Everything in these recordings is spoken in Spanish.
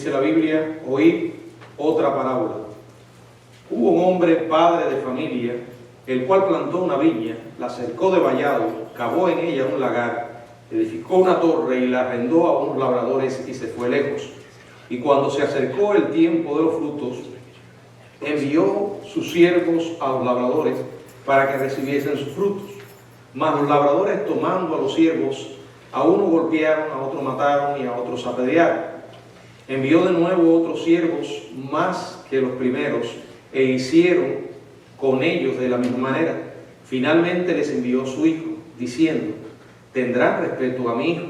Dice la Biblia: oíd otra parábola. Hubo un hombre, padre de familia, el cual plantó una viña, la cercó de vallado, cavó en ella un lagar, edificó una torre y la arrendó a unos labradores y se fue lejos. Y cuando se acercó el tiempo de los frutos, envió sus siervos a los labradores para que recibiesen sus frutos. Mas los labradores, tomando a los siervos, a uno golpearon, a otro mataron y a otros apedrearon. Envió de nuevo otros siervos más que los primeros, e hicieron con ellos de la misma manera. Finalmente les envió su hijo, diciendo: tendrán respeto a mi hijo.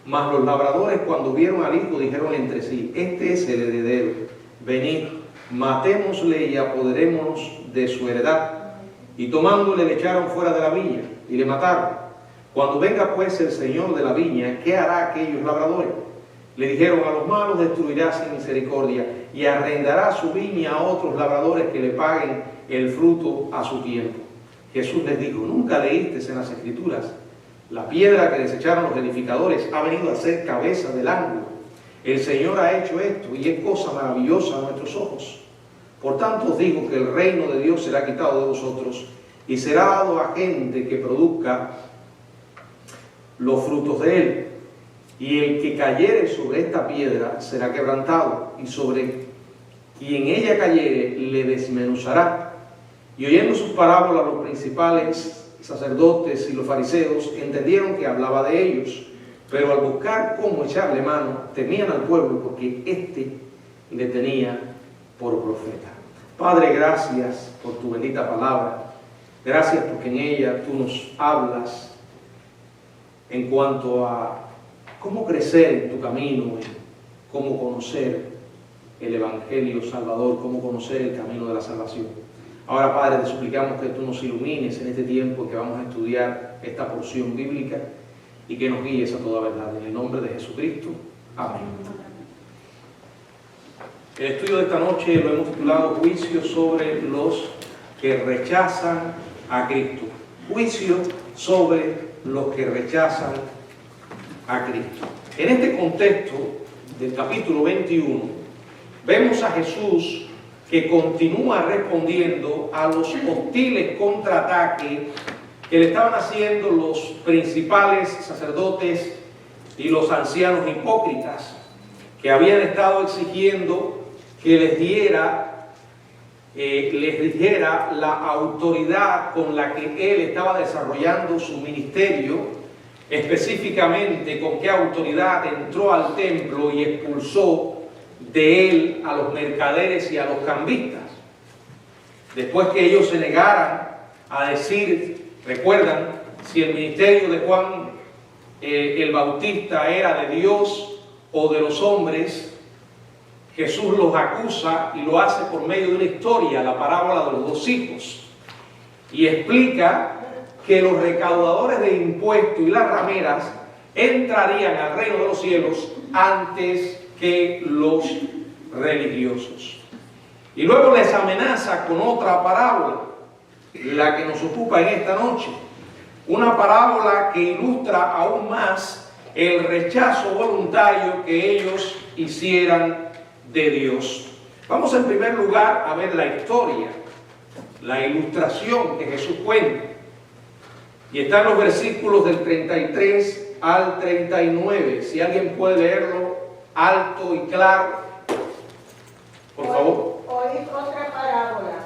Mas los labradores, cuando vieron al hijo, dijeron entre sí: este es el heredero, venid, matémosle y apoderémonos de su heredad. Y tomándole, le echaron fuera de la viña y le mataron. Cuando venga pues el señor de la viña, ¿qué hará aquellos labradores? Le dijeron: a los malos destruirá sin misericordia y arrendará su viña a otros labradores que le paguen el fruto a su tiempo. Jesús les dijo: ¿nunca leísteis en las Escrituras? La piedra que desecharon los edificadores ha venido a ser cabeza del ángulo. El Señor ha hecho esto y es cosa maravillosa a nuestros ojos. Por tanto os digo que el reino de Dios será quitado de vosotros y será dado a gente que produzca los frutos de él. Y el que cayere sobre esta piedra será quebrantado, y sobre quien ella cayere le desmenuzará. Y oyendo sus parábolas, los principales sacerdotes y los fariseos entendieron que hablaba de ellos, pero al buscar cómo echarle mano, temían al pueblo, porque éste le tenía por profeta. Padre, gracias por tu bendita palabra. Gracias porque en ella tú nos hablas en cuanto a cómo crecer en tu camino, cómo conocer el Evangelio Salvador, cómo conocer el camino de la salvación. Ahora, Padre, te suplicamos que tú nos ilumines en este tiempo que vamos a estudiar esta porción bíblica y que nos guíes a toda verdad. En el nombre de Jesucristo. Amén. El estudio de esta noche lo hemos titulado Juicio sobre los que rechazan a Cristo. Juicio sobre los que rechazan a Cristo. En este contexto del capítulo 21, vemos a Jesús que continúa respondiendo a los hostiles contraataques que le estaban haciendo los principales sacerdotes y los ancianos hipócritas, que habían estado exigiendo que les dijera la autoridad con la que él estaba desarrollando su ministerio, específicamente con qué autoridad entró al templo y expulsó de él a los mercaderes y a los cambistas. Después que ellos se negaran a decir, recuerdan, si el ministerio de Juan el Bautista era de Dios o de los hombres, Jesús los acusa y lo hace por medio de una historia, la parábola de los dos hijos, y explica que los recaudadores de impuestos y las rameras entrarían al reino de los cielos antes que los religiosos. Y luego les amenaza con otra parábola, la que nos ocupa en esta noche, una parábola que ilustra aún más el rechazo voluntario que ellos hicieran de Dios. Vamos en primer lugar a ver la historia, la ilustración que Jesús cuenta. Y está en los versículos del 33 al 39. Si alguien puede leerlo alto y claro, por favor. Oíd otra parábola.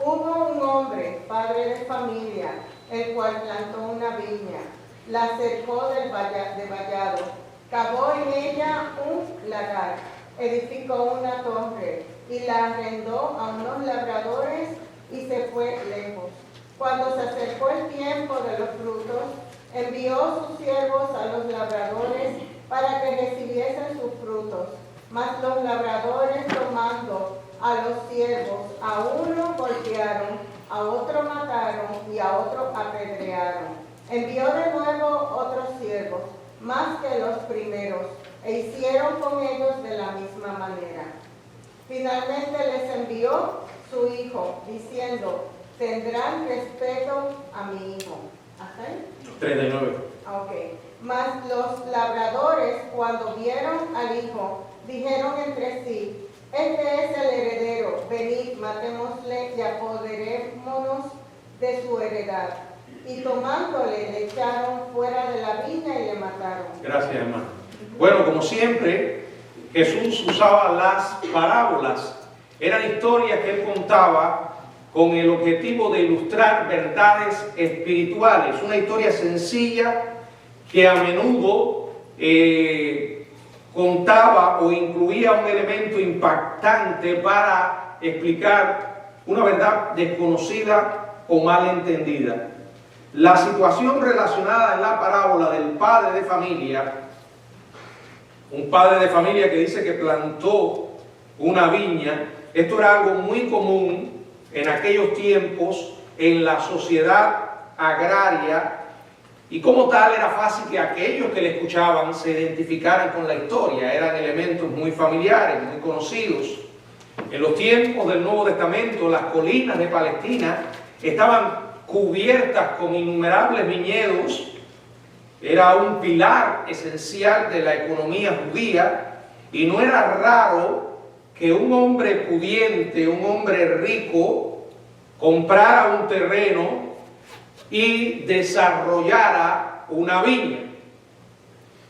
Hubo un hombre, padre de familia, el cual plantó una viña, la cercó de vallado, cavó en ella un lagar, edificó una torre y la arrendó a unos labradores y se fue lejos. Cuando se acercó el tiempo de los frutos, envió sus siervos a los labradores para que recibiesen sus frutos. Mas los labradores, tomando a los siervos, a uno golpearon, a otro mataron y a otro apedrearon. Envió de nuevo otros siervos, más que los primeros, e hicieron con ellos de la misma manera. Finalmente les envió su hijo, diciendo: tendrán respeto a mi hijo. ¿Hasta ahí? 39. Ok. Mas los labradores, cuando vieron al hijo, dijeron entre sí: este es el heredero, venid, matémosle y apoderémonos de su heredad. Y tomándole, le echaron fuera de la viña y le mataron. Gracias, hermano. Bueno, como siempre, Jesús usaba las parábolas. Eran historias que él contaba con el objetivo de ilustrar verdades espirituales. Una historia sencilla que a menudo contaba o incluía un elemento impactante para explicar una verdad desconocida o mal entendida. La situación relacionada en la parábola del padre de familia, un padre de familia que dice que plantó una viña, esto era algo muy común en aquellos tiempos en la sociedad agraria, y como tal era fácil que aquellos que le escuchaban se identificaran con la historia. Eran elementos muy familiares, muy conocidos. En los tiempos del Nuevo Testamento, las colinas de Palestina estaban cubiertas con innumerables viñedos. Era un pilar esencial de la economía judía, y no era raro que un hombre pudiente, un hombre rico, comprara un terreno y desarrollara una viña.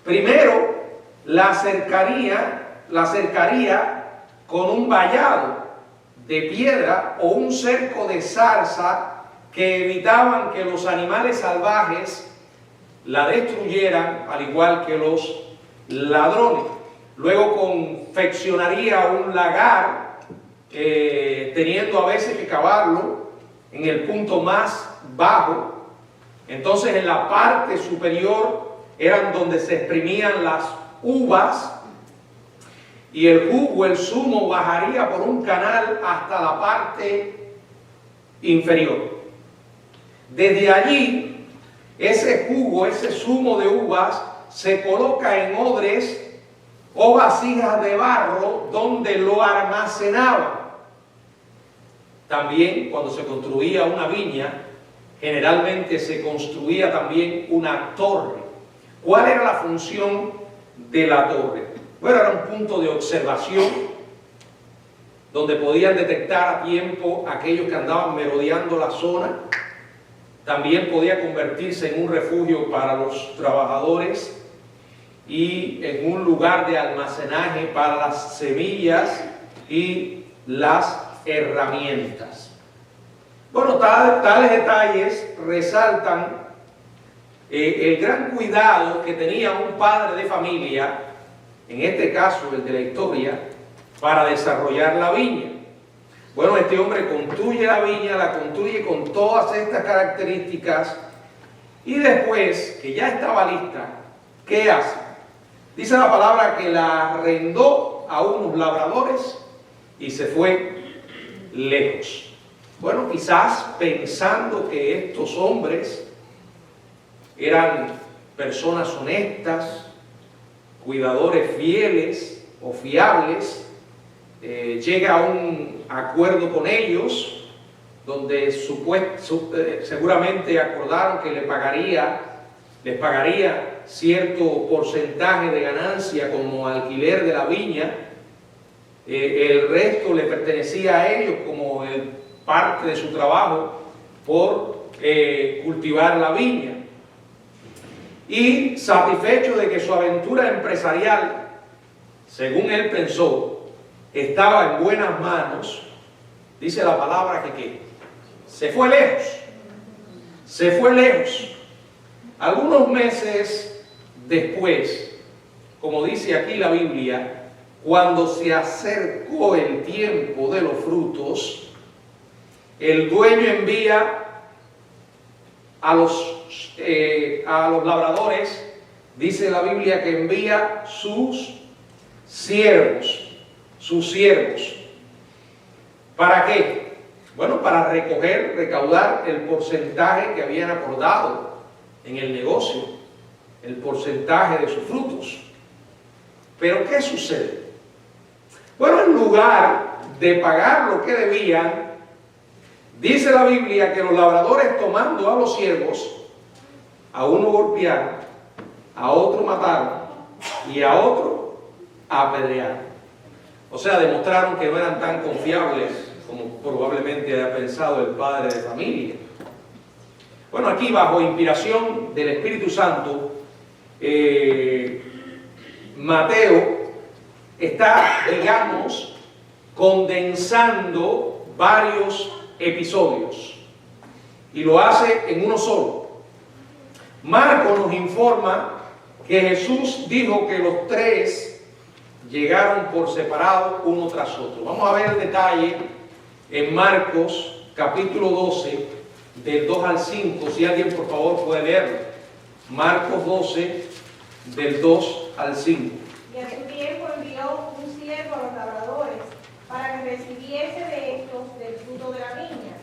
Primero la cercaría con un vallado de piedra o un cerco de zarza que evitaban que los animales salvajes la destruyeran, al igual que los ladrones. Luego confeccionaría un lagar, teniendo a veces que cavarlo en el punto más bajo. Entonces en la parte superior eran donde se exprimían las uvas, y el jugo, el zumo, bajaría por un canal hasta la parte inferior. Desde allí, ese jugo, ese zumo de uvas, se coloca en odres o vasijas de barro donde lo almacenaban. También cuando se construía una viña, generalmente se construía también una torre. ¿Cuál era la función de la torre? Bueno, era un punto de observación donde podían detectar a tiempo aquellos que andaban merodeando la zona. También podía convertirse en un refugio para los trabajadores y en un lugar de almacenaje para las semillas y las herramientas. Bueno, tales detalles resaltan el gran cuidado que tenía un padre de familia, en este caso el de la historia, para desarrollar la viña. Bueno, este hombre construye la viña, la construye con todas estas características, y después que ya estaba lista, ¿qué hace? Dice la palabra que la arrendó a unos labradores y se fue lejos. Bueno, quizás pensando que estos hombres eran personas honestas, cuidadores fieles o fiables, llega a un acuerdo con ellos, donde seguramente acordaron que les pagaría cierto porcentaje de ganancia como alquiler de la viña. El resto le pertenecía a ellos como parte de su trabajo por cultivar la viña. Y satisfecho de que su aventura empresarial, según él pensó, estaba en buenas manos, dice la palabra que se fue lejos. Se fue lejos. Algunos meses después, como dice aquí la Biblia, cuando se acercó el tiempo de los frutos, el dueño envía a los labradores, dice la Biblia que envía sus siervos. ¿Para qué? Bueno, para recaudar el porcentaje que habían acordado en el negocio, el porcentaje de sus frutos. Pero ¿qué sucede? Bueno, en lugar de pagar lo que debían, dice la Biblia que los labradores, tomando a los siervos, a uno golpearon, a otro mataron y a otro apedrearon. O sea, demostraron que no eran tan confiables como probablemente haya pensado el padre de familia. Bueno, aquí bajo inspiración del Espíritu Santo, Mateo está, digamos, condensando varios episodios y lo hace en uno solo. Marcos nos informa que Jesús dijo que los tres llegaron por separado uno tras otro. Vamos a ver el detalle en Marcos capítulo 12 del 2 al 5, si alguien por favor puede leerlo. Marcos 12 del 2 al 5. Y a su tiempo envió un siervo a los labradores para que recibiese de estos del fruto de la viña.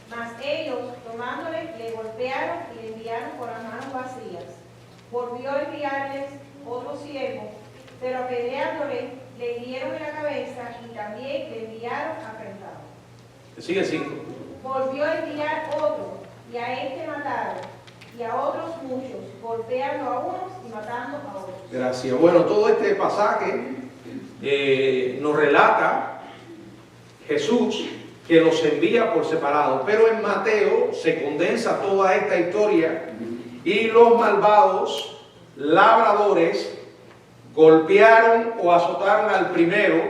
Mas ellos, tomándole, le golpearon y le enviaron con las manos vacías. Volvió a enviarles otro siervo, pero apedreándole, le hirieron en la cabeza y también le enviaron afrentado. Sigue 5. Volvió a enviar otro, y a este mataron, y a otros muchos, golpeando a unos y matando a otros. Gracias. Bueno, todo este pasaje nos relata Jesús que los envía por separado, pero en Mateo se condensa toda esta historia y los malvados labradores golpearon o azotaron al primero,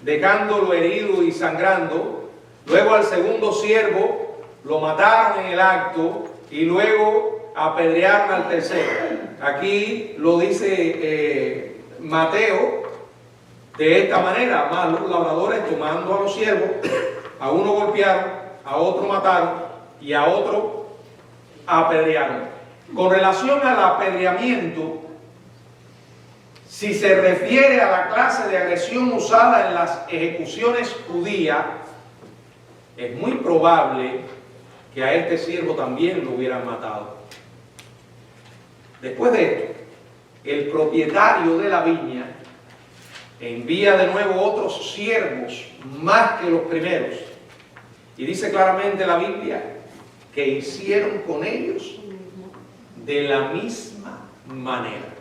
dejándolo herido y sangrando. Luego al segundo siervo lo mataron en el acto y luego apedrearon al tercero. Aquí lo dice Mateo de esta manera: más los labradores tomando a los siervos, a uno golpearon, a otro mataron y a otro apedrearon. Con relación al apedreamiento, si se refiere a la clase de agresión usada en las ejecuciones judías, es muy probable que a este siervo también lo hubieran matado. Después de esto, el propietario de la viña envía de nuevo otros siervos más que los primeros. Y dice claramente la Biblia que hicieron con ellos de la misma manera.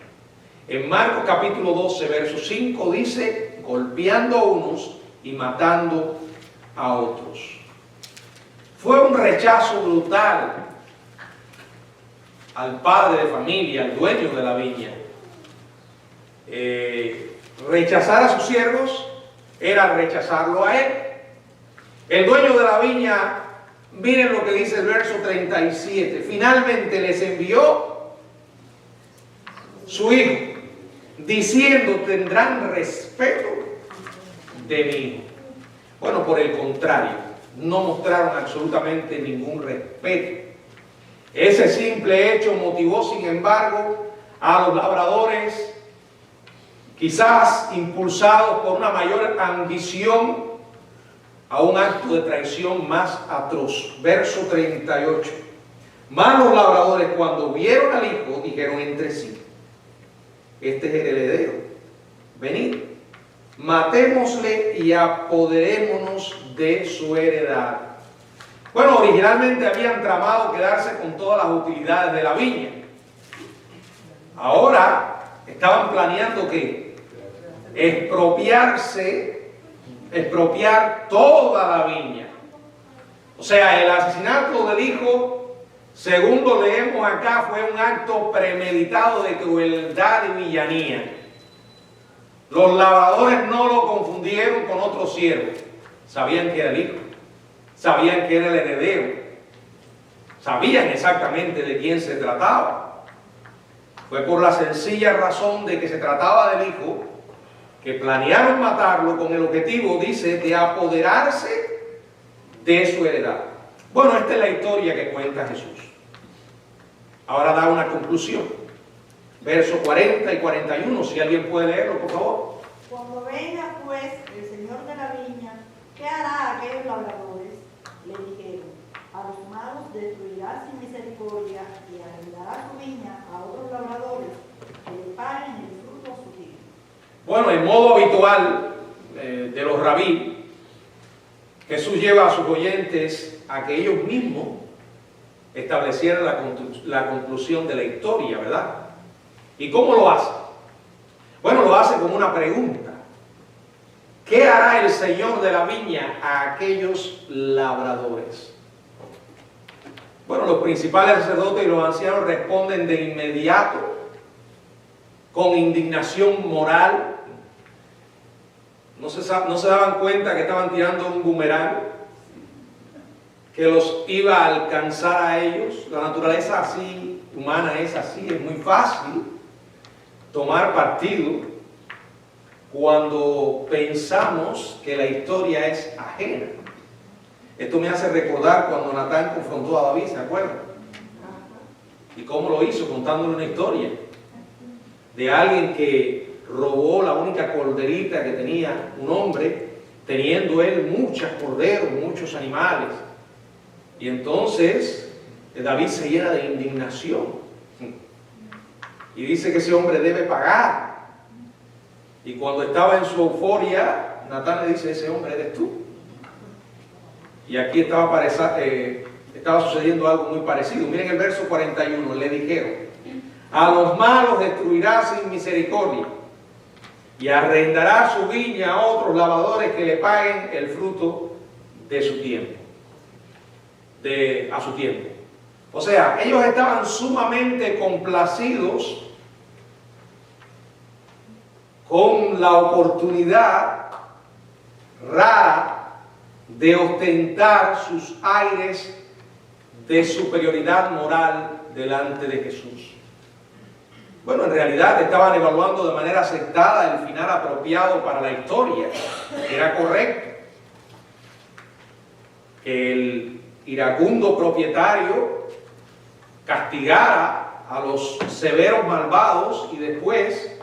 En Marcos capítulo 12, verso 5 dice: golpeando a unos y matando a otros. Fue un rechazo brutal al padre de familia, al dueño de la viña. Rechazar a sus siervos era rechazarlo a él. El dueño de la viña, miren lo que dice el verso 37. Finalmente les envió su hijo, diciendo: tendrán respeto de mi hijo. Bueno, por el contrario, no mostraron absolutamente ningún respeto. Ese simple hecho motivó, sin embargo, a los labradores, quizás impulsados por una mayor ambición, a un acto de traición más atroz. Verso 38. Mas los labradores, cuando vieron al hijo, dijeron entre sí: este es el heredero, venid, matémosle y apoderémonos de su heredad. Bueno, originalmente habían tramado quedarse con todas las utilidades de la viña. Ahora estaban planeando que expropiar toda la viña. O sea, el asesinato del hijo, según lo leemos acá, fue un acto premeditado de crueldad y villanía. Los labradores no lo confundieron con otro siervo. Sabían que era el hijo, sabían que era el heredero, sabían exactamente de quién se trataba. Fue por la sencilla razón de que se trataba del hijo que planearon matarlo con el objetivo, dice, de apoderarse de su heredad. Bueno, esta es la historia que cuenta Jesús. Ahora da una conclusión. Versos 40 y 41, si alguien puede leerlo, por favor. Cuando venga pues el señor de la viña, ¿qué hará aquellos labradores? Le dijeron: a los malos destruirá sin misericordia y arrendará su viña a otros labradores que le paguen el fruto a su tiempo. Bueno, en modo habitual de los rabí, Jesús lleva a sus oyentes a que ellos mismos establecieran la conclusión de la historia, ¿verdad? ¿Y cómo lo hace? Bueno, lo hace con una pregunta. ¿qué hará el Señor de la viña a aquellos labradores? Bueno, los principales sacerdotes y los ancianos responden de inmediato con indignación moral. No se daban cuenta que estaban tirando un boomerang que los iba a alcanzar a ellos. La naturaleza así, humana, es así. Es muy fácil tomar partido cuando pensamos que la historia es ajena. Esto me hace recordar cuando Natán confrontó a David, ¿se acuerdan? Y cómo lo hizo, contándole una historia de alguien que robó la única corderita que tenía un hombre, teniendo él muchos corderos, muchos animales. Y entonces David se llena de indignación y dice que ese hombre debe pagar. Y cuando estaba en su euforia, Natán le dice: ese hombre eres tú. Y aquí estaba sucediendo algo muy parecido. Miren el verso 41, le dijeron: a los malos destruirá sin misericordia y arrendará su viña a otros labradores que le paguen el fruto de su tiempo. A su tiempo. O sea, ellos estaban sumamente complacidos con la oportunidad rara de ostentar sus aires de superioridad moral delante de Jesús. Bueno, en realidad estaban evaluando de manera aceptada el final apropiado para la historia. Era correcto que el iracundo propietario castigara a los severos malvados y después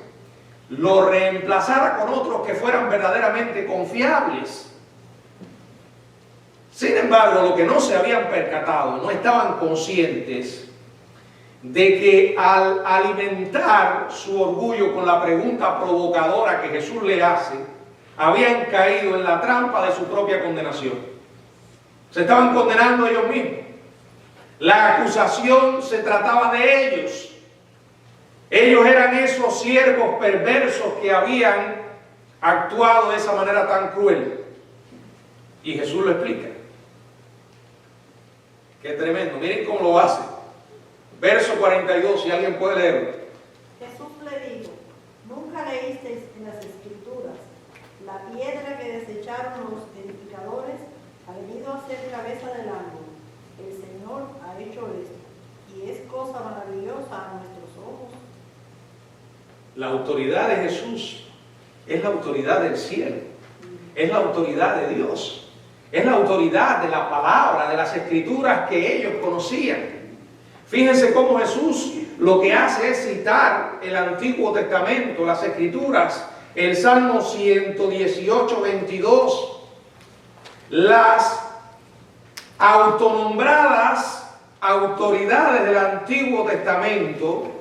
lo reemplazara con otros que fueran verdaderamente confiables. Sin embargo, lo que no se habían percatado, no estaban conscientes de que al alimentar su orgullo con la pregunta provocadora que Jesús le hace, habían caído en la trampa de su propia condenación. Se estaban condenando ellos mismos. La acusación se trataba de ellos. Ellos eran esos siervos perversos que habían actuado de esa manera tan cruel. Y Jesús lo explica. Qué tremendo. Miren cómo lo hace. Verso 42, si alguien puede leerlo. Jesús le dijo: ¿nunca leísteis en las Escrituras: la piedra que desecharon los edificadores ha venido a ser cabeza del ángulo? El Señor ha hecho esto, y es cosa maravillosa a nuestros ojos. La autoridad de Jesús es la autoridad del cielo, es la autoridad de Dios, es la autoridad de la palabra, de las Escrituras que ellos conocían. Fíjense cómo Jesús lo que hace es citar el Antiguo Testamento, las Escrituras, el Salmo 118, 22, las autonombradas autoridades del Antiguo Testamento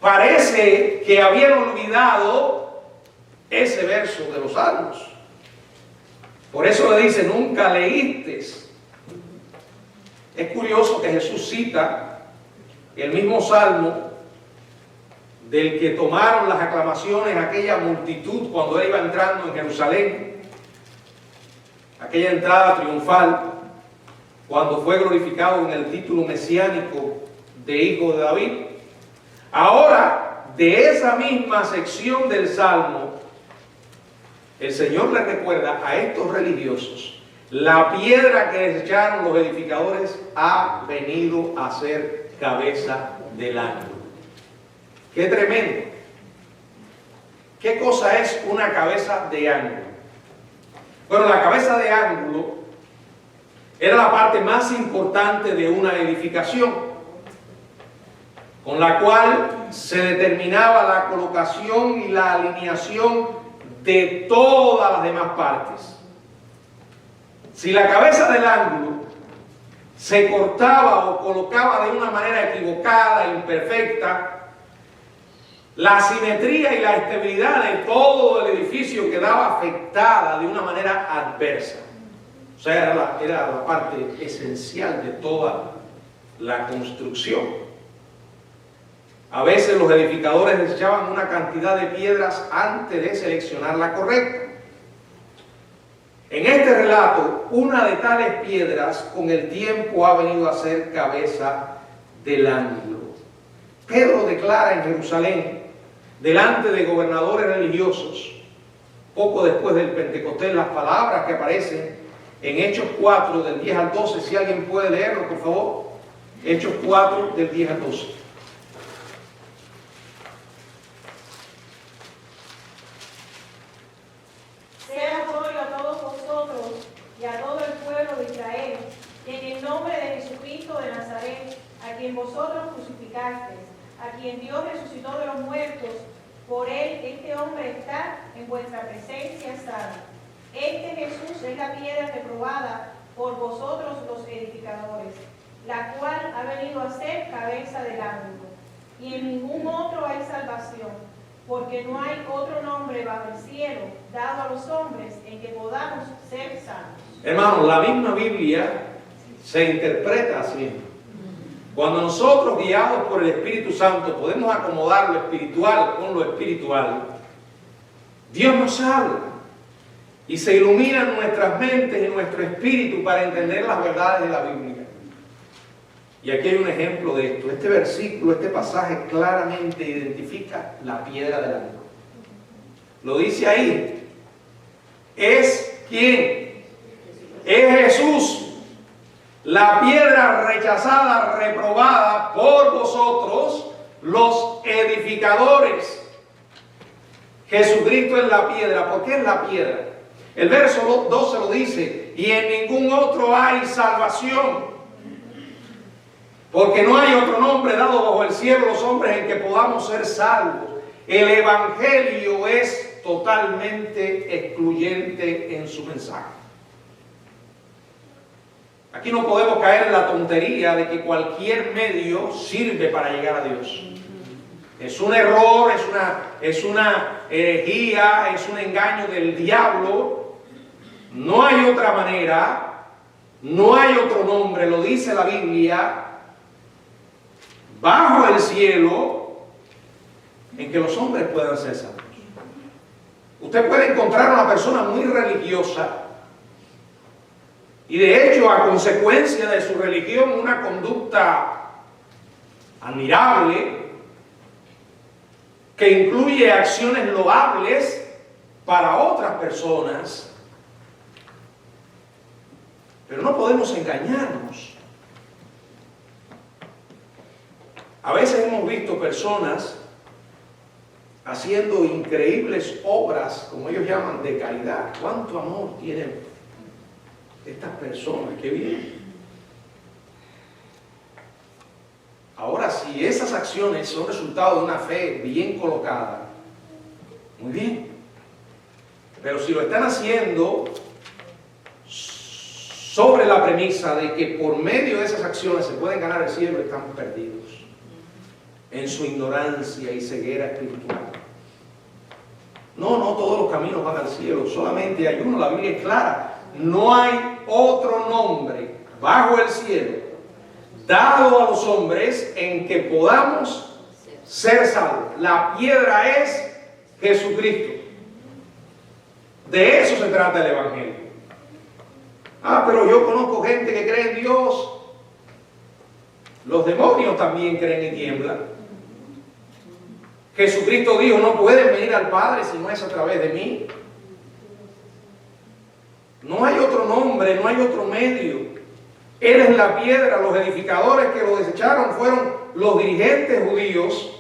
parece que habían olvidado ese verso de los Salmos. Por eso le dice: nunca leíste. Es curioso que Jesús cita el mismo Salmo del que tomaron las aclamaciones aquella multitud cuando él iba entrando en Jerusalén, aquella entrada triunfal, cuando fue glorificado en el título mesiánico de Hijo de David. Ahora, de esa misma sección del Salmo, el Señor le recuerda a estos religiosos: la piedra que desecharon los edificadores ha venido a ser cabeza del ángulo. ¡Qué tremendo! ¿Qué cosa es una cabeza de ángulo? Bueno, la cabeza de ángulo era la parte más importante de una edificación, con la cual se determinaba la colocación y la alineación de todas las demás partes. Si la cabeza del ángulo se cortaba o colocaba de una manera equivocada, imperfecta, la simetría y la estabilidad de todo el edificio quedaba afectada de una manera adversa. O sea, era la parte esencial de toda la construcción. A veces los edificadores desechaban una cantidad de piedras antes de seleccionar la correcta. En este relato, una de tales piedras con el tiempo ha venido a ser cabeza del ángulo. Pedro declara en Jerusalén, delante de gobernadores religiosos, poco después del Pentecostés, las palabras que aparecen en Hechos 4, del 10 al 12. Si alguien puede leerlo, por favor. Hechos 4, del 10 al 12. Sea gloria a todos vosotros y a todo el pueblo de Israel, en el nombre de Jesucristo de Nazaret, a quien vosotros crucificasteis, a quien Dios resucitó de los muertos. Por él este hombre está en vuestra presencia sano. Este Jesús es la piedra reprobada por vosotros los edificadores, la cual ha venido a ser cabeza del ángulo. Y en ningún otro hay salvación, porque no hay otro nombre bajo el cielo dado a los hombres en que podamos ser sanos. Hermanos, la misma Biblia se interpreta así. Cuando nosotros, guiados por el Espíritu Santo, podemos acomodar lo espiritual con lo espiritual, Dios nos habla y se iluminan nuestras mentes y nuestro espíritu para entender las verdades de la Biblia. Y aquí hay un ejemplo de esto. Este versículo, este pasaje claramente identifica la piedra del ángulo. Lo dice ahí. ¿Es quién? Es Jesús. La piedra rechazada, reprobada por vosotros, los edificadores. Jesucristo es la piedra. ¿Por qué es la piedra? El verso 12 lo dice, y en ningún otro hay salvación, porque no hay otro nombre dado bajo el cielo los hombres en que podamos ser salvos. El Evangelio es totalmente excluyente en su mensaje. Aquí no podemos caer en la tontería de que cualquier medio sirve para llegar a Dios. Es un error, es una herejía, es un engaño del diablo. No hay otra manera, no hay otro nombre, lo dice la Biblia, bajo el cielo, en que los hombres puedan ser salvos. Usted puede encontrar una persona muy religiosa y de hecho, a consecuencia de su religión, una conducta admirable que incluye acciones loables para otras personas. Pero no podemos engañarnos. A veces hemos visto personas haciendo increíbles obras, como ellos llaman, de caridad. ¿Cuánto amor tienen estas personas? ¡Qué bien! Ahora, si esas acciones son resultado de una fe bien colocada, muy bien. Pero si lo están haciendo sobre la premisa de que por medio de esas acciones se pueden ganar el cielo, están perdidos en su ignorancia y ceguera espiritual. No todos los caminos van al cielo, solamente hay uno. La Biblia es clara. No hay otro nombre bajo el cielo dado a los hombres en que podamos ser salvos. La piedra es Jesucristo. De eso se trata el Evangelio. Pero yo conozco gente que cree en Dios. Los demonios también creen y tiemblan. Jesucristo dijo, no pueden venir al Padre si no es a través de mí. No hay otro nombre, no hay otro medio. Él es la piedra. Los edificadores que lo desecharon fueron los dirigentes judíos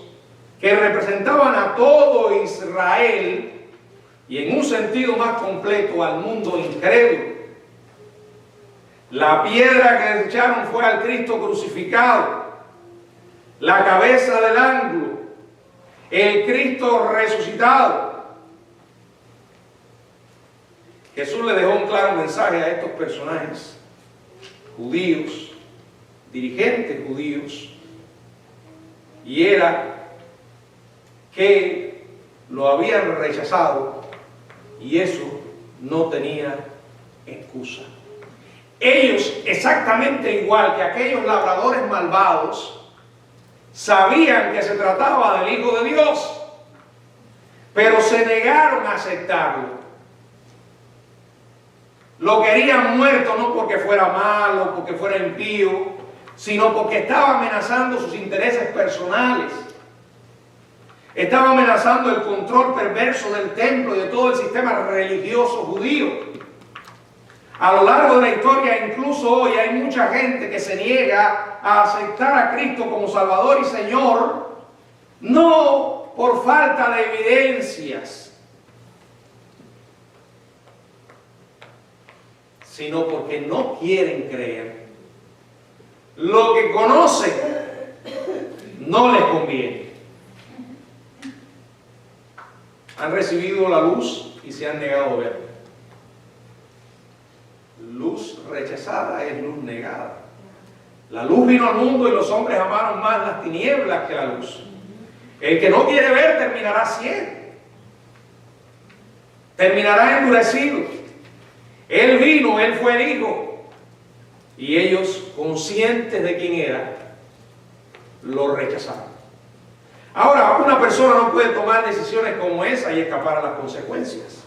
que representaban a todo Israel y en un sentido más completo al mundo incrédulo. La piedra que desecharon fue al Cristo crucificado, la cabeza del ángulo, el Cristo resucitado. Jesús le dejó un claro mensaje a estos personajes judíos, dirigentes judíos, y era que lo habían rechazado y eso no tenía excusa. Ellos, exactamente igual que aquellos labradores malvados, sabían que se trataba del Hijo de Dios, pero se negaron a aceptarlo. Lo querían muerto no porque fuera malo, porque fuera impío, sino porque estaba amenazando sus intereses personales. Estaba amenazando el control perverso del templo y de todo el sistema religioso judío. A lo largo de la historia, incluso hoy, hay mucha gente que se niega a aceptar a Cristo como Salvador y Señor, no por falta de evidencias, sino porque no quieren creer. Lo que conocen no les conviene. Han recibido la luz y se han negado a verla. Luz rechazada es luz negada. La luz vino al mundo y los hombres amaron más las tinieblas que la luz. El que no quiere ver terminará ciego. Terminará endurecido. Él vino, Él fue el Hijo. Y ellos, conscientes de quién era, lo rechazaron. Ahora, una persona no puede tomar decisiones como esa y escapar a las consecuencias.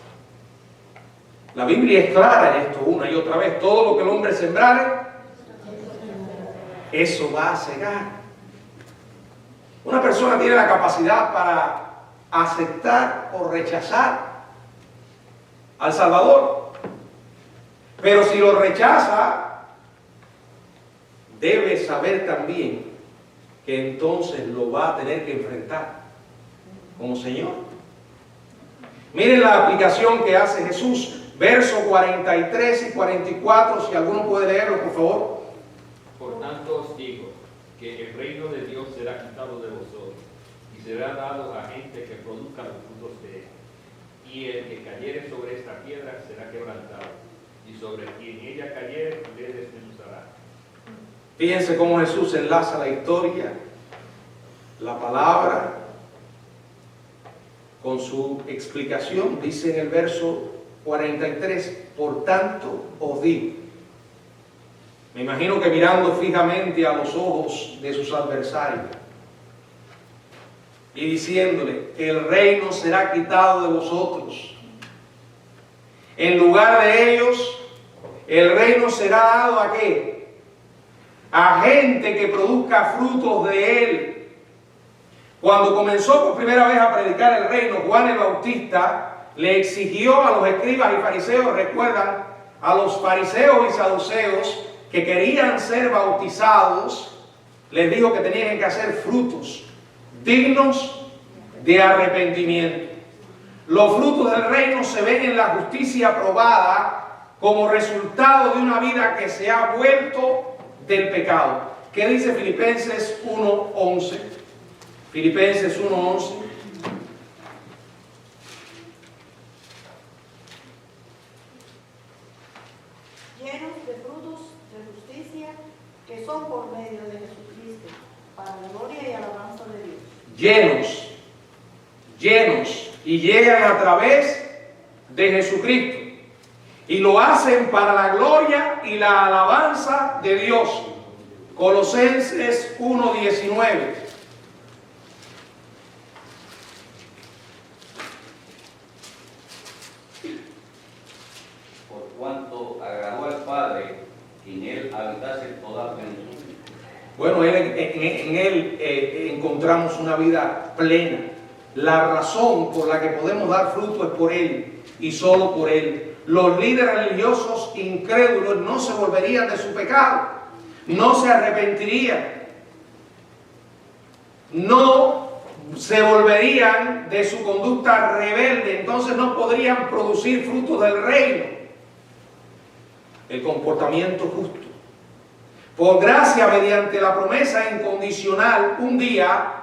La Biblia es clara en esto una y otra vez. Todo lo que el hombre sembrare, eso va a cegar. Una persona tiene la capacidad para aceptar o rechazar al Salvador. Pero si lo rechaza, debe saber también que entonces lo va a tener que enfrentar como Señor. Miren la aplicación que hace Jesús. Versos 43 y 44, si alguno puede leerlo, por favor. Por tanto os digo, que el reino de Dios será quitado de vosotros, y será dado a gente que produzca los frutos de él. Y el que cayere sobre esta piedra será quebrantado, y sobre quien ella cayere le desmenuzará. Fíjense cómo Jesús enlaza la historia, la palabra, con su explicación. Dice en el verso 43, por tanto os digo. Me imagino que mirando fijamente a los ojos de sus adversarios y diciéndole, el reino será quitado de vosotros. En lugar de ellos, el reino será dado ¿a qué? A gente que produzca frutos de él. Cuando comenzó por primera vez a predicar el reino, Juan el Bautista le exigió a los escribas y fariseos, recuerdan, a los fariseos y saduceos que querían ser bautizados, les dijo que tenían que hacer frutos dignos de arrepentimiento. Los frutos del reino se ven en la justicia probada como resultado de una vida que se ha vuelto del pecado. ¿Qué dice Filipenses 1:11? Filipenses 1:11. Llenos de frutos de justicia que son por medio de Jesucristo, para la gloria y alabanza de Dios. Llenos, y llegan a través de Jesucristo, y lo hacen para la gloria y la alabanza de Dios. Colosenses 1:19. Por cuanto agradó al Padre que en él habitase toda plenitud. Bueno, en él encontramos una vida plena. La razón por la que podemos dar fruto es por él y solo por él. Los líderes religiosos incrédulos no se volverían de su pecado, no se arrepentirían, no se volverían de su conducta rebelde, entonces no podrían producir frutos del reino. El comportamiento justo. Por gracia, mediante la promesa incondicional, un día,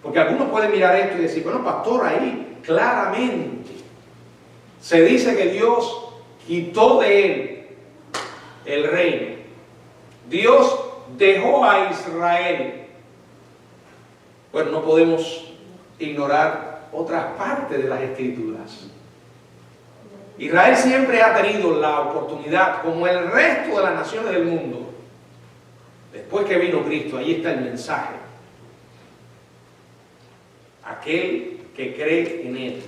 porque algunos pueden mirar esto y decir, bueno, pastor, ahí claramente se dice que Dios quitó de él el reino. Dios dejó a Israel. Bueno, no podemos ignorar otras partes de las Escrituras. Israel siempre ha tenido la oportunidad, como el resto de las naciones del mundo, después que vino Cristo, ahí está el mensaje, aquel que cree en Él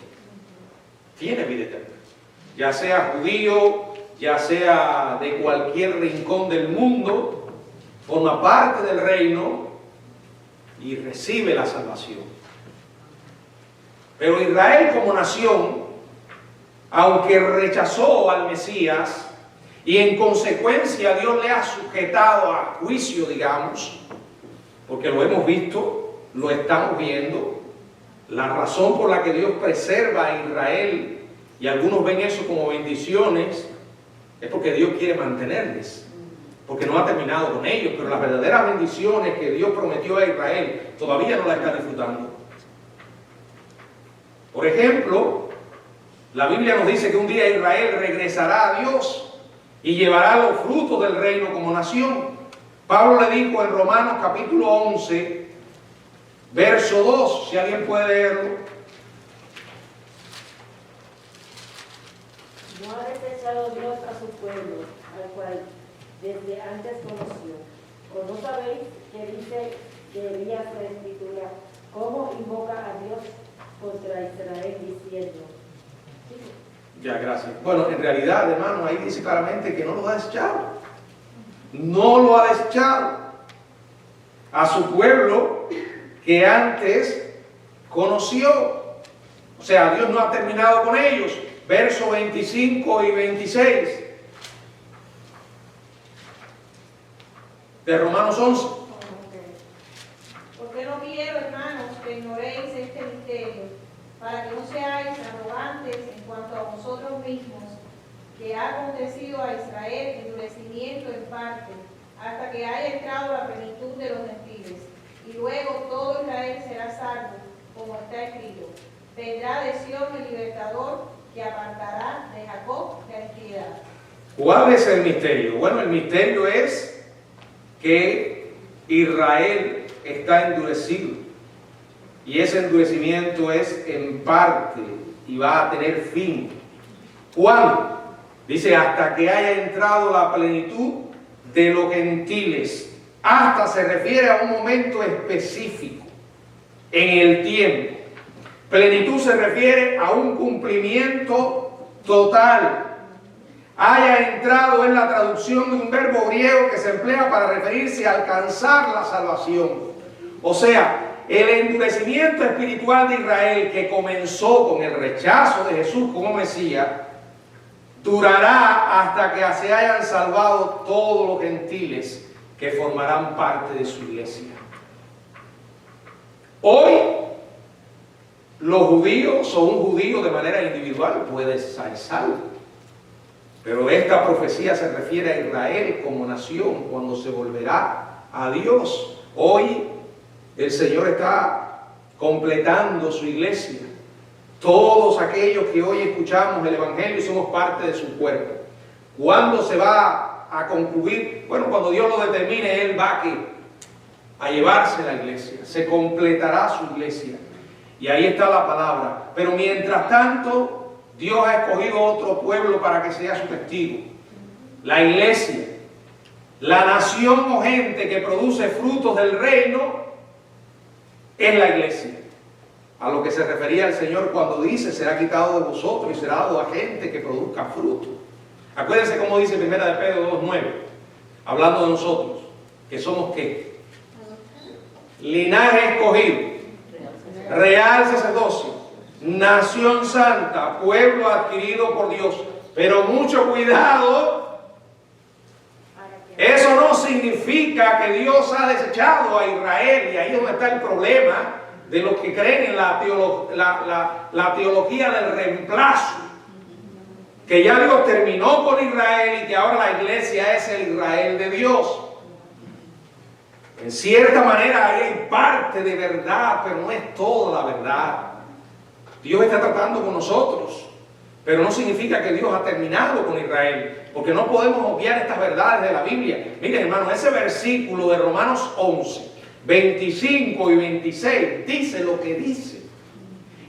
tiene vida eterna. Ya sea judío, ya sea de cualquier rincón del mundo, forma parte del reino y recibe la salvación. Pero Israel como nación, aunque rechazó al Mesías y en consecuencia Dios le ha sujetado a juicio, digamos, porque lo hemos visto, lo estamos viendo, la razón por la que Dios preserva a Israel, y algunos ven eso como bendiciones, es porque Dios quiere mantenerles, porque no ha terminado con ellos, pero las verdaderas bendiciones que Dios prometió a Israel todavía no las está disfrutando. Por ejemplo, la Biblia nos dice que un día Israel regresará a Dios y llevará los frutos del reino como nación. Pablo le dijo en Romanos capítulo 11, verso 2, si alguien puede leerlo. No ha desechado Dios a su pueblo, al cual desde antes conoció. ¿O no sabéis que dice Jeremías la Escritura, cómo invoca a Dios contra Israel diciendo? Ya, gracias. Bueno, en realidad, hermano, ahí dice claramente que no lo ha desechado. No lo ha desechado a su pueblo que antes conoció. O sea, Dios no ha terminado con ellos. Versos 25 y 26 de Romanos 11. Porque no quiero, hermanos, que ignoréis este misterio, para que no seáis arrogantes en cuanto a vosotros mismos, que ha acontecido a Israel endurecimiento en parte, hasta que haya entrado la plenitud de los gentiles. Y luego todo Israel será salvo, como está escrito. Vendrá de Sión el libertador, que apartará de Jacob la iniquidad. ¿Cuál es el misterio? Bueno, el misterio es que Israel está endurecido. Y ese endurecimiento es en parte y va a tener fin. ¿Cuándo? Dice, hasta que haya entrado la plenitud de los gentiles. Hasta se refiere a un momento específico en el tiempo. Plenitud se refiere a un cumplimiento total. Haya entrado en la traducción de un verbo griego que se emplea para referirse a alcanzar la salvación. O sea, el endurecimiento espiritual de Israel que comenzó con el rechazo de Jesús como Mesías, durará hasta que se hayan salvado todos los gentiles que formarán parte de su iglesia. Hoy, los judíos o un judío de manera individual puede ser salvo. Pero esta profecía se refiere a Israel como nación cuando se volverá a Dios. Hoy el Señor está completando su iglesia. Todos aquellos que hoy escuchamos el Evangelio y somos parte de su cuerpo. ¿Cuándo se va a concluir? Bueno, cuando Dios lo determine, Él va a llevarse la iglesia. Se completará su iglesia. Y ahí está la palabra. Pero mientras tanto, Dios ha escogido otro pueblo para que sea su testigo. La iglesia. La nación o gente que produce frutos del reino es la iglesia. A lo que se refería el Señor cuando dice, será quitado de vosotros y será dado a gente que produzca fruto. Acuérdense cómo dice 1 de Pedro 2:9, hablando de nosotros, que somos ¿qué? Linaje escogido, real sacerdocio, nación santa, pueblo adquirido por Dios. Pero mucho cuidado, eso no significa que Dios ha desechado a Israel, y ahí es donde está el problema de los que creen en la teología del reemplazo, que ya Dios terminó con Israel y que ahora la iglesia es el Israel de Dios. En cierta manera hay parte de verdad, pero no es toda la verdad. Dios está tratando con nosotros, pero no significa que Dios ha terminado con Israel, porque no podemos obviar estas verdades de la Biblia. Miren, hermano, ese versículo de Romanos 11, 25 y 26 dice lo que dice.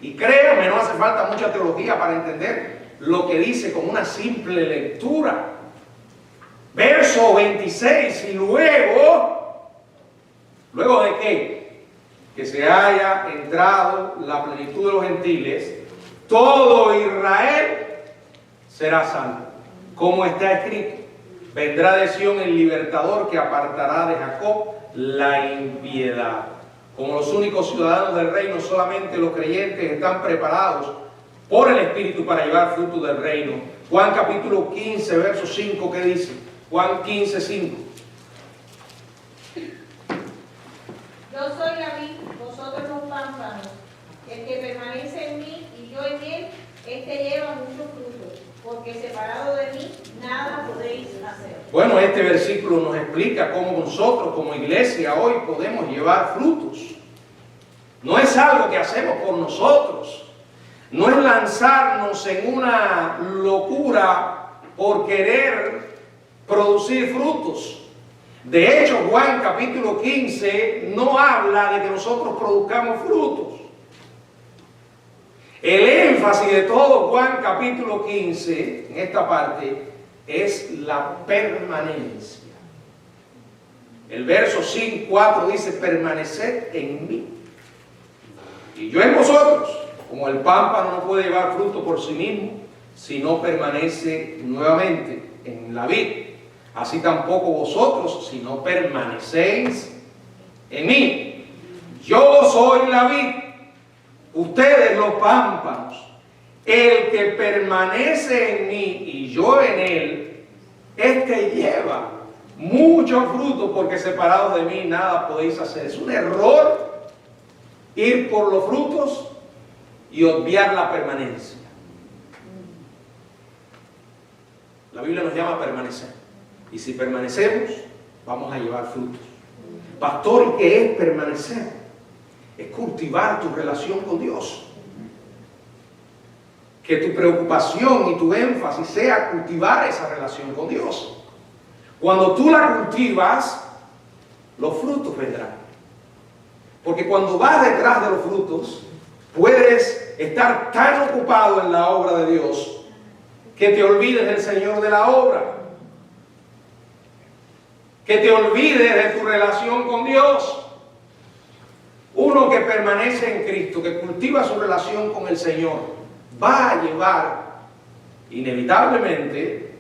Y créanme, no hace falta mucha teología para entender lo que dice con una simple lectura. Verso 26, y luego ¿de qué? que se haya entrado la plenitud de los gentiles, todo Israel será salvo. Como está escrito, vendrá de Sión el libertador que apartará de Jacob la impiedad. Como los únicos ciudadanos del reino, solamente los creyentes están preparados por el Espíritu para llevar fruto del reino. Juan capítulo 15, verso 5, ¿qué dice? Juan 15, 5. Yo soy la vid, vosotros los pámpanos. El que permanece en mí y yo en él, este lleva mucho fruto, porque separado de mí nada podéis hacer. Bueno, este versículo nos explica cómo nosotros como iglesia hoy podemos llevar frutos. No es algo que hacemos por nosotros. No es lanzarnos en una locura por querer producir frutos. De hecho, Juan capítulo 15 no habla de que nosotros produzcamos frutos. El énfasis de todo Juan capítulo 15, en esta parte, es la permanencia. El verso 4 dice, permaneced en mí y yo en vosotros. Como el pámpano no puede llevar fruto por sí mismo si no permanece nuevamente en la vid, así tampoco vosotros si no permanecéis en mí. Yo soy la vid, ustedes los pámpanos. El que permanece en mí y yo en él, este lleva mucho fruto, porque separados de mí nada podéis hacer. Es un error ir por los frutos y obviar la permanencia. La Biblia nos llama a permanecer. Y si permanecemos, vamos a llevar frutos. Pastor, ¿qué es permanecer? Es cultivar tu relación con Dios. Que tu preocupación y tu énfasis sea cultivar esa relación con Dios. Cuando tú la cultivas, los frutos vendrán. Porque cuando vas detrás de los frutos, puedes estar tan ocupado en la obra de Dios que te olvides del Señor de la obra. Que te olvides de tu relación con Dios. Uno que permanece en Cristo, que cultiva su relación con el Señor, va a llevar inevitablemente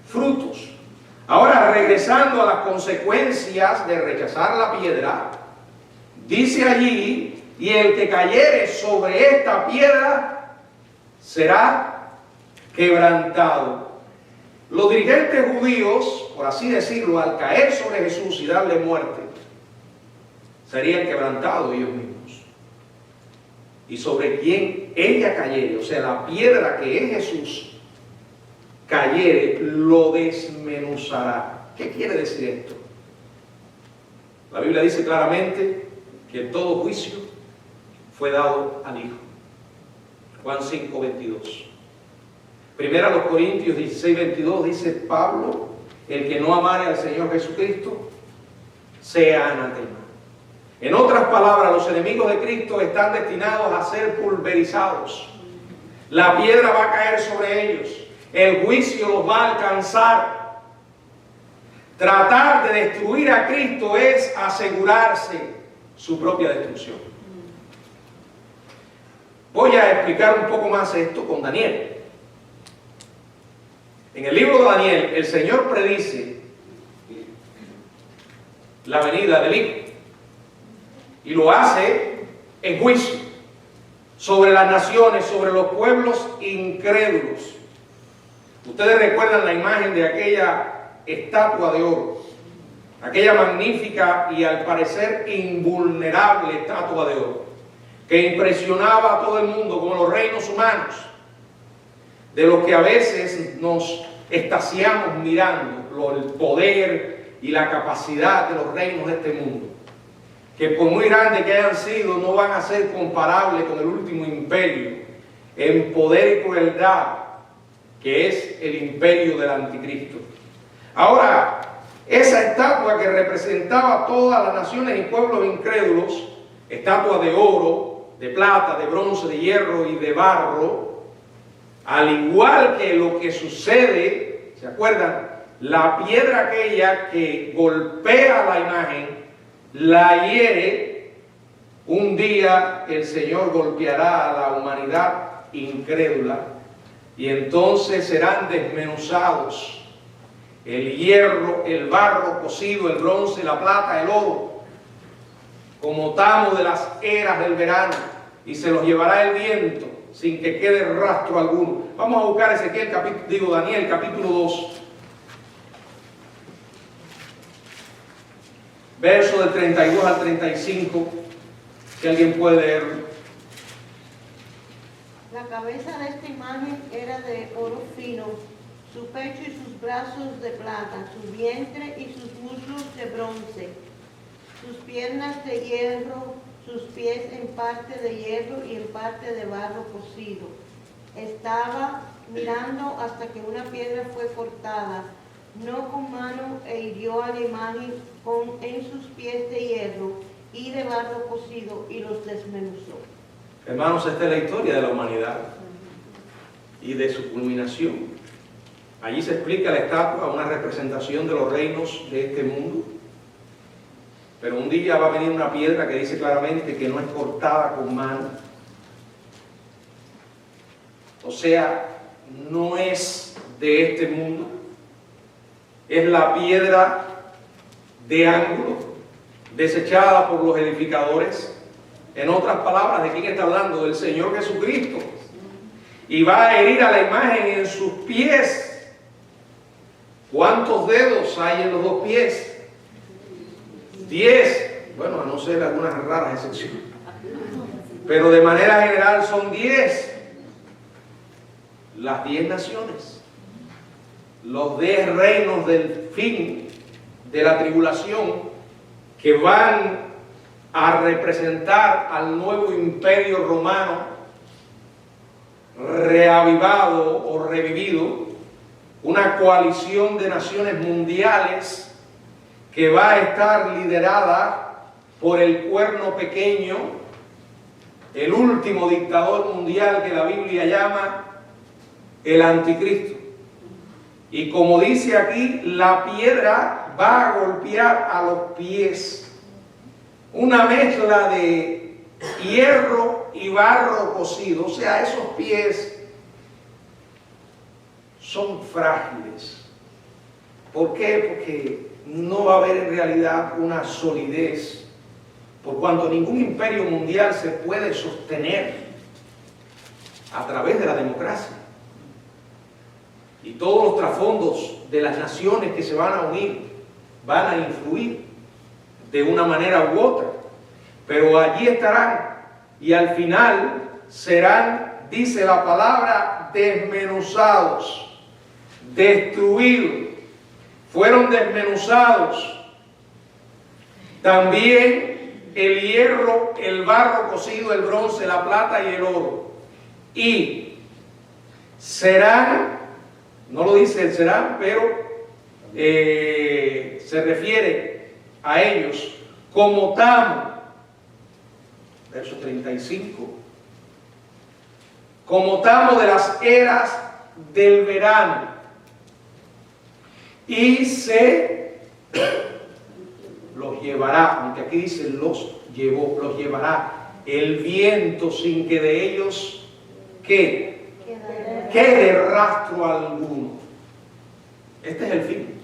frutos. Ahora, regresando a las consecuencias de rechazar la piedra, dice allí, y el que cayere sobre esta piedra será quebrantado. Los dirigentes judíos, por así decirlo, al caer sobre Jesús y darle muerte, serían quebrantados ellos mismos. Y sobre quien ella cayere, o sea, la piedra que es Jesús, cayere, lo desmenuzará. ¿Qué quiere decir esto? La Biblia dice claramente que todo juicio fue dado al Hijo. Juan 5, 22. Primera a los Corintios 16, 22 dice Pablo, el que no amare al Señor Jesucristo, sea anatema. En otras palabras, los enemigos de Cristo están destinados a ser pulverizados. La piedra va a caer sobre ellos. El juicio los va a alcanzar. Tratar de destruir a Cristo es asegurarse su propia destrucción. Voy a explicar un poco más esto con Daniel. En el libro de Daniel, el Señor predice la venida del Hijo y lo hace en juicio sobre las naciones, sobre los pueblos incrédulos. Ustedes recuerdan la imagen de aquella estatua de oro, aquella magnífica y al parecer invulnerable estatua de oro, que impresionaba a todo el mundo como los reinos humanos, de los que a veces nos extasiamos mirando el poder y la capacidad de los reinos de este mundo, que por muy grandes que hayan sido, no van a ser comparables con el último imperio en poder y crueldad, que es el imperio del anticristo. Ahora, esa estatua que representaba a todas las naciones y pueblos incrédulos, estatua de oro, de plata, de bronce, de hierro y de barro, al igual que lo que sucede, ¿se acuerdan? La piedra aquella que golpea la imagen, la hiere, Un día el Señor golpeará a la humanidad incrédula y entonces serán desmenuzados el hierro, el barro cocido, el bronce, la plata, el oro, como tamo de las eras del verano, y se los llevará el viento sin que quede rastro alguno. Vamos a buscar Daniel capítulo 2, verso del 32 al 35, si alguien puede leerlo. La cabeza de esta imagen era de oro fino, su pecho y sus brazos de plata, su vientre y sus muslos de bronce, sus piernas de hierro, sus pies en parte de hierro y en parte de barro cocido. Estaba mirando hasta que una piedra fue cortada, no con mano, e hirió a la imagen en sus pies de hierro y de barro cocido y los desmenuzó. Hermanos, esta es la historia de la humanidad y de su culminación. Allí se explica la estatua, una representación de los reinos de este mundo. Pero un día va a venir una piedra que dice claramente que no es cortada con mano. O sea, no es de este mundo. Es la piedra de ángulo, desechada por los edificadores. En otras palabras, ¿de quién está hablando? Del Señor Jesucristo. Y va a herir a la imagen en sus pies. ¿Cuántos dedos hay en los dos pies? 10, bueno, a no ser algunas raras excepciones, pero de manera general son 10, las 10 naciones, los 10 reinos del fin de la tribulación, que van a representar al nuevo imperio romano reavivado o revivido, una coalición de naciones mundiales que va a estar liderada por el cuerno pequeño, el último dictador mundial que la Biblia llama el anticristo. Y como dice aquí, la piedra va a golpear a los pies. Una mezcla de hierro y barro cocido. O sea, esos pies son frágiles. ¿Por qué? Porque no va a haber en realidad una solidez, por cuanto ningún imperio mundial se puede sostener a través de la democracia. Y todos los trasfondos de las naciones que se van a unir van a influir de una manera u otra. Pero allí estarán y al final serán, dice la palabra, desmenuzados, destruidos. Fueron desmenuzados. También el hierro, el barro cocido, el bronce, la plata y el oro. Y serán, no lo dice el serán, pero se refiere a ellos como tamo, verso 35, como tamo de las eras del verano. Y se los llevará, aunque aquí dice los llevó, los llevará el viento sin que de ellos quede rastro alguno. Este es el fin.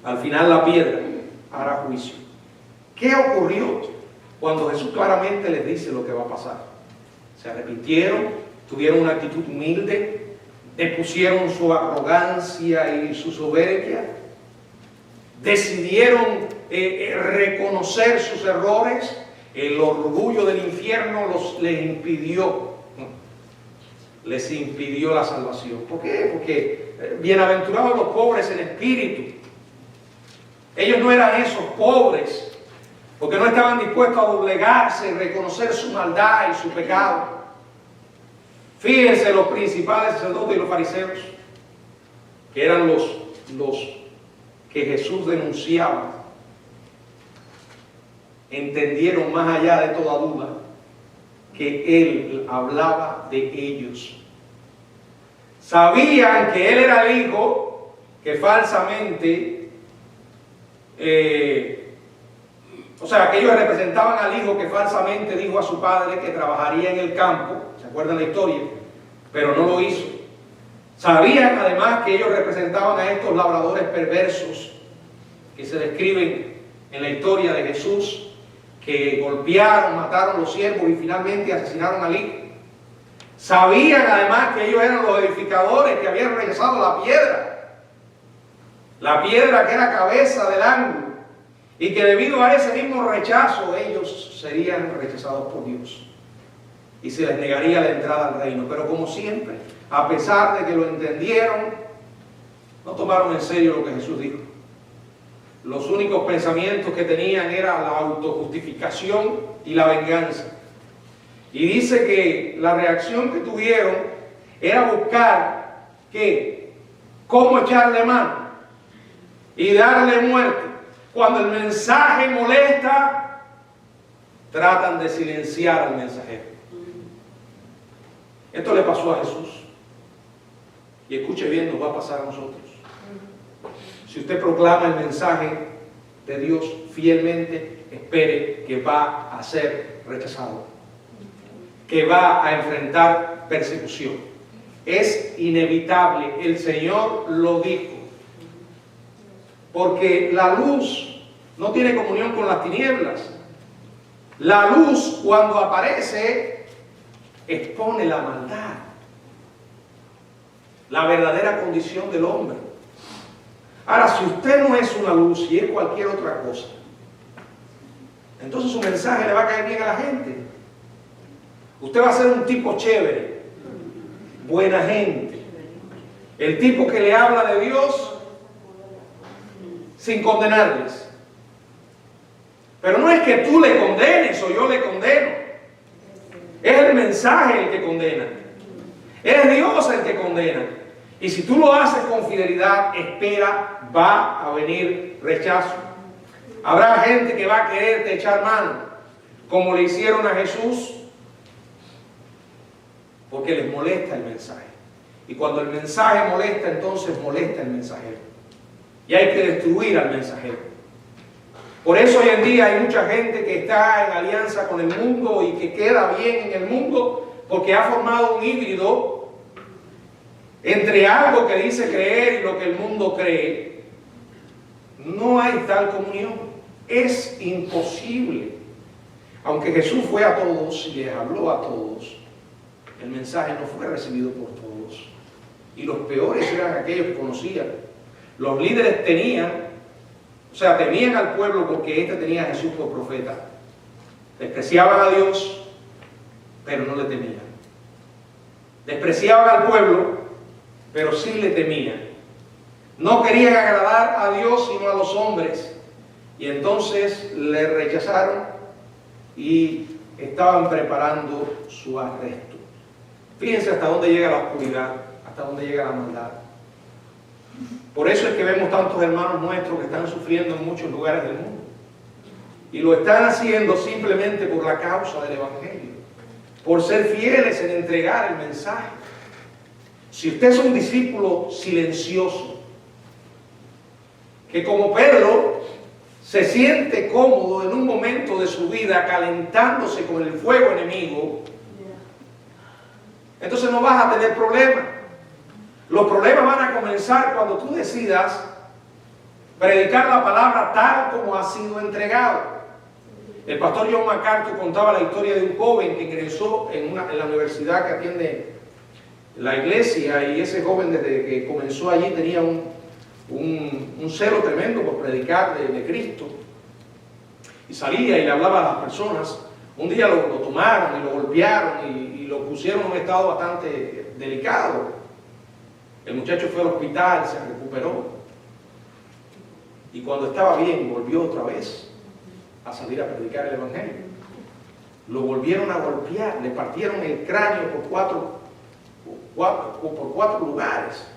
Al final la piedra hará juicio. ¿Qué ocurrió cuando Jesús claramente les dice lo que va a pasar? Se arrepintieron, tuvieron una actitud humilde, depusieron su arrogancia y su soberbia, decidieron reconocer sus errores. El orgullo del infierno les impidió la salvación. ¿Por qué? Porque bienaventurados los pobres en espíritu. Ellos no eran esos pobres porque no estaban dispuestos a doblegarse y reconocer su maldad y su pecado. Fíjense, los principales sacerdotes y los fariseos, que eran los que Jesús denunciaba, entendieron más allá de toda duda que Él hablaba de ellos. Sabían que Él era el Hijo que falsamente O sea, aquellos representaban al hijo que falsamente dijo a su padre que trabajaría en el campo, ¿se acuerdan la historia? Pero no lo hizo. Sabían además que ellos representaban a estos labradores perversos que se describen en la historia de Jesús, que golpearon, mataron los siervos y finalmente asesinaron al hijo. Sabían además que ellos eran los edificadores que habían rechazado la piedra que era cabeza del ángulo, y que debido a ese mismo rechazo ellos serían rechazados por Dios y se les negaría la entrada al reino. Pero como siempre, a pesar de que lo entendieron, no tomaron en serio lo que Jesús dijo. Los únicos pensamientos que tenían era la autojustificación y la venganza. Y dice que la reacción que tuvieron era buscar ¿qué? Cómo echarle mano y darle muerte. Cuando el mensaje molesta, tratan de silenciar al mensajero. Esto le pasó a Jesús. Y escuche bien, nos va a pasar a nosotros. Si usted proclama el mensaje de Dios fielmente, espere que va a ser rechazado, que va a enfrentar persecución. Es inevitable, el Señor lo dijo. Porque la luz no tiene comunión con las tinieblas. La luz, cuando aparece, expone la maldad, la verdadera condición del hombre. Ahora, si usted no es una luz y es cualquier otra cosa, entonces su mensaje le va a caer bien a la gente. Usted va a ser un tipo chévere, buena gente, el tipo que le habla de Dios sin condenarles. Pero no es que tú le condenes o yo le condeno. Es el mensaje el que condena. Es Dios el que condena. Y si tú lo haces con fidelidad, espera, va a venir rechazo. Habrá gente que va a quererte echar mano, como le hicieron a Jesús, porque les molesta el mensaje. Y cuando el mensaje molesta, entonces molesta el mensajero. Y hay que destruir al mensajero. Por eso hoy en día hay mucha gente que está en alianza con el mundo y que queda bien en el mundo porque ha formado un híbrido entre algo que dice creer y lo que el mundo cree. No hay tal comunión. Es imposible. Aunque Jesús fue a todos y les habló a todos, el mensaje no fue recibido por todos. Y los peores eran aquellos que conocían. Los líderes temían al pueblo porque éste tenía a Jesús por profeta. Despreciaban a Dios, pero no le temían. Despreciaban al pueblo, pero sí le temían. No querían agradar a Dios sino a los hombres. Y entonces le rechazaron y estaban preparando su arresto. Fíjense hasta dónde llega la oscuridad, hasta dónde llega la maldad. Por eso es que vemos tantos hermanos nuestros que están sufriendo en muchos lugares del mundo. Y lo están haciendo simplemente por la causa del Evangelio, por ser fieles en entregar el mensaje. Si usted es un discípulo silencioso, que como Pedro se siente cómodo en un momento de su vida calentándose con el fuego enemigo, entonces no vas a tener problemas. Los problemas van a comenzar cuando tú decidas predicar la palabra tal como ha sido entregado. El pastor John MacArthur contaba la historia de un joven que ingresó en la universidad que atiende la iglesia, y ese joven desde que comenzó allí tenía un celo tremendo por predicar de Cristo, y salía y le hablaba a las personas. Un día lo tomaron y lo golpearon y lo pusieron en un estado bastante delicado. El muchacho fue al hospital, se recuperó, y cuando estaba bien volvió otra vez a salir a predicar el Evangelio. Lo volvieron a golpear, le partieron el cráneo por cuatro lugares.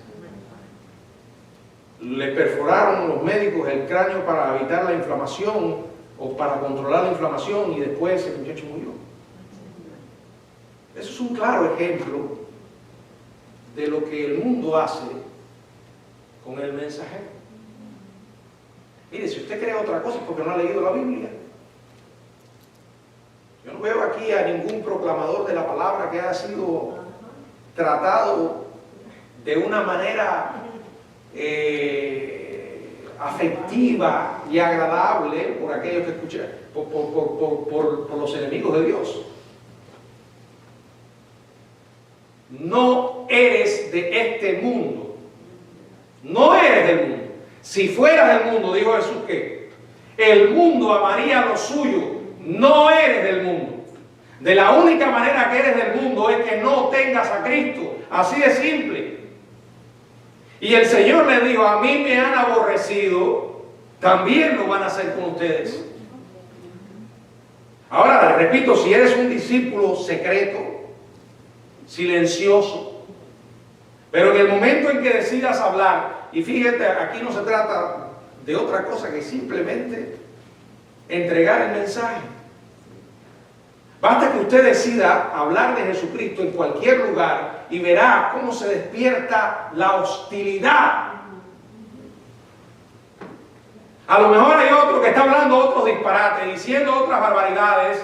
Le perforaron los médicos el cráneo para evitar la inflamación o para controlar la inflamación, y después el muchacho murió. Eso es un claro ejemplo de lo que el mundo hace con el mensajero. Mire, si usted cree otra cosa es porque no ha leído la Biblia. veo aquí a ningún proclamador de la palabra que haya sido tratado de una manera afectiva y agradable por aquellos que escuchan, por los enemigos de Dios. No eres de este mundo. No eres del mundo. Si fueras del mundo, dijo Jesús, que el mundo amaría lo suyo. No eres del mundo. De la única manera que eres del mundo es que no tengas a Cristo. Así de simple. Y el Señor le dijo, a mí me han aborrecido, también lo van a hacer con ustedes. Ahora, repito, si eres un discípulo secreto, silencioso, pero en el momento en que decidas hablar, y fíjate, aquí no se trata de otra cosa que simplemente entregar el mensaje. Basta que usted decida hablar de Jesucristo en cualquier lugar y verá cómo se despierta la hostilidad. A lo mejor hay otro que está hablando otros disparates, diciendo otras barbaridades,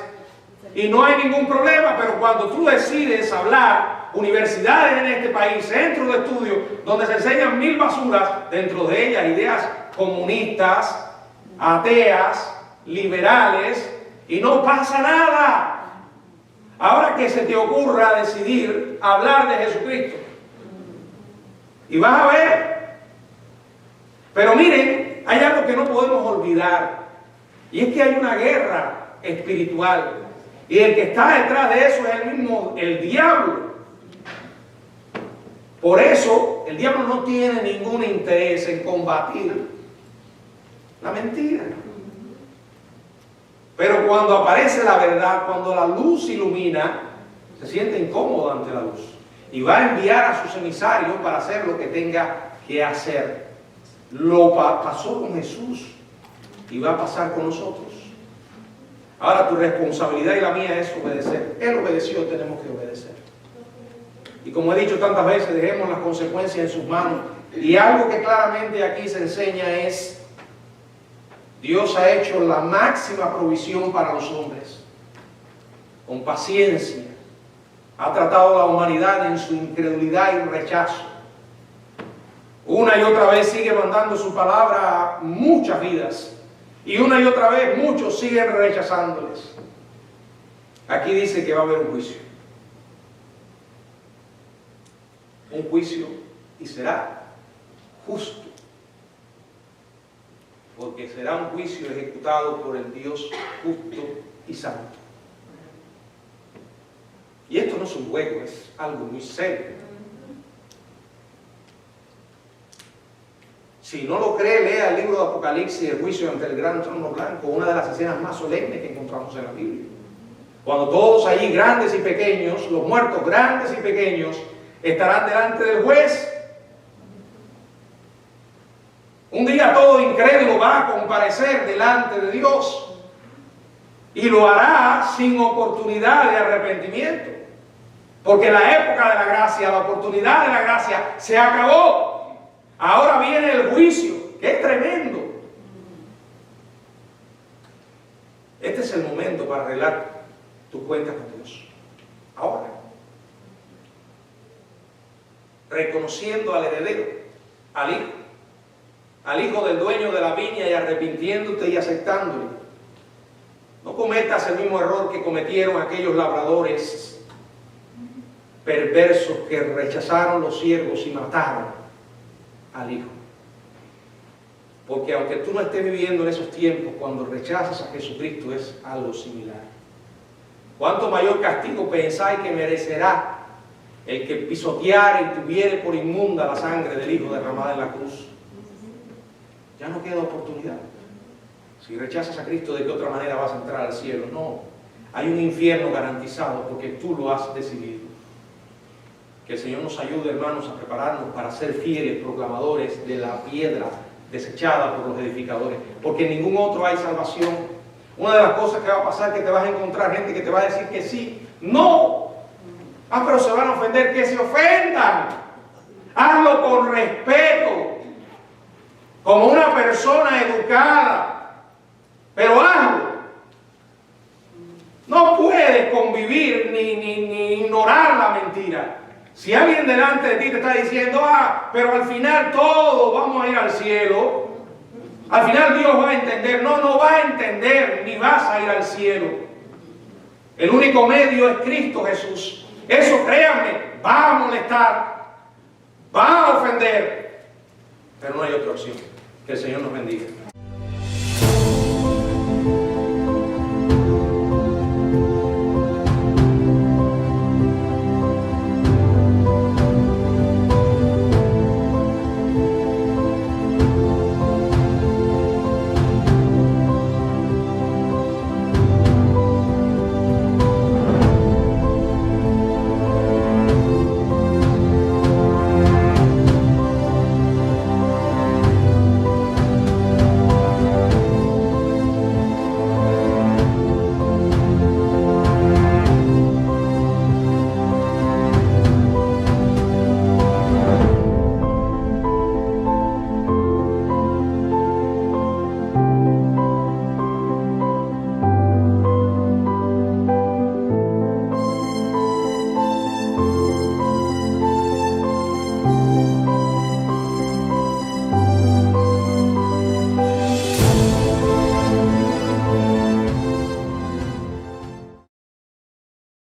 y no hay ningún problema, pero cuando tú decides hablar, universidades en este país, centros de estudio, donde se enseñan 1000 basuras, dentro de ellas ideas comunistas, ateas, liberales, y no pasa nada. Ahora que se te ocurra decidir hablar de Jesucristo, y vas a ver. Pero miren, hay algo que no podemos olvidar, y es que hay una guerra espiritual, y el que está detrás de eso es el mismo, el diablo. Por eso, el diablo no tiene ningún interés en combatir la mentira. Pero cuando aparece la verdad, cuando la luz ilumina, se siente incómodo ante la luz. Y va a enviar a sus emisarios para hacer lo que tenga que hacer. Lo pasó con Jesús y va a pasar con nosotros. Ahora tu responsabilidad y la mía es obedecer. Él obedeció, tenemos que obedecer. Y como he dicho tantas veces, dejemos las consecuencias en sus manos. Y algo que claramente aquí se enseña es: Dios ha hecho la máxima provisión para los hombres. Con paciencia ha tratado a la humanidad en su incredulidad y rechazo. Una y otra vez sigue mandando su palabra a muchas vidas. Y una y otra vez muchos siguen rechazándoles. Aquí dice que va a haber un juicio. Un juicio, y será justo. Porque será un juicio ejecutado por el Dios justo y santo. Y esto no es un juego, es algo muy serio. Si no lo cree, lea el libro de Apocalipsis, el juicio ante el gran trono blanco, una de las escenas más solemnes que encontramos en la Biblia. Cuando todos allí, grandes y pequeños, los muertos grandes y pequeños, estarán delante del juez. Un día todo incrédulo va a comparecer delante de Dios y lo hará sin oportunidad de arrepentimiento, porque la época de la gracia, la oportunidad de la gracia se acabó. Ahora viene el juicio, que es tremendo. Este es el momento para arreglar tus cuentas con Dios. Ahora, reconociendo al heredero, al hijo del dueño de la viña, y arrepintiéndote y aceptándole. No cometas el mismo error que cometieron aquellos labradores perversos que rechazaron los siervos y mataron al hijo. Porque aunque tú no estés viviendo en esos tiempos, cuando rechazas a Jesucristo es algo similar. ¿Cuánto mayor castigo pensáis que merecerá el que pisoteare y tuviere por inmunda la sangre del Hijo derramada en la cruz? Ya no queda oportunidad. Si rechazas a Cristo, ¿de qué otra manera vas a entrar al cielo? No, hay un infierno garantizado porque tú lo has decidido. Que el Señor nos ayude, hermanos, a prepararnos para ser fieles proclamadores de la piedra desechada por los edificadores, porque en ningún otro hay salvación. Una de las cosas que va a pasar es que te vas a encontrar gente que te va a decir que sí. ¡No! Ah, pero se van a ofender. ¡Que se ofendan! Hazlo con respeto, como una persona educada, pero hazlo. No puedes puedes convivir ni ignorar la mentira. Si alguien delante de ti te está diciendo, pero al final todos vamos a ir al cielo, al final Dios va a entender. No va a entender, ni vas a ir al cielo. El único medio es Cristo Jesús. Eso, créanme, va a molestar, va a ofender, pero no hay otra opción. Que el Señor nos bendiga.